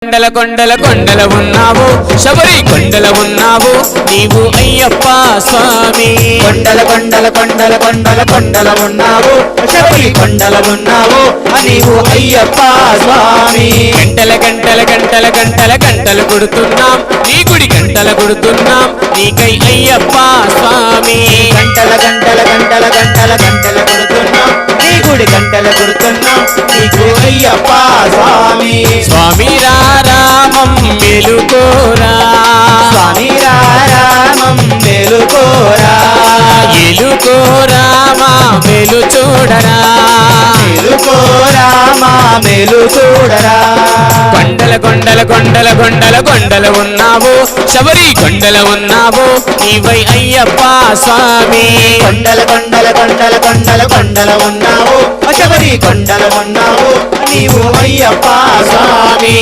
కొండల కొండల కొండల ఉన్నావు శబరి కొండల ఉన్నావు నీవు అయ్యప్ప స్వామి కొండల కొండల కొండల కొండల కొండల ఉన్నావు శబరి కొండల ఉన్నావు నీవు అయ్యప్ప స్వామి గంటల గంటల గంటల గంటల గంటలు కొడుతున్నాం నీ గుడి గంటల కొడుతున్నాం నీకై అయ్యప్ప స్వామి గంటల గంటల గంటల గంటల గంటల కొడుతున్నాం నీ గుడి గంటల కొడుతున్నాం నీకు అయ్యప్ప స్వామి స్వామి రామం మెలుకోరా స్వామి రామం మెలుకోరా ఎలుకోరా మా మెలు చూడరా మెలుకోరా మా మెలు చూడరా కొండల కొండల కొండల కొండల కొండల ఉన్నావు శబరి కొండల ఉన్నావు నీవై అయ్యప్ప స్వామి కొండల కొండల కొండల కొండల కొండల ఉన్నావు శబరి కొండల ఉన్నావు నీవు అయ్యప్ప స్వామి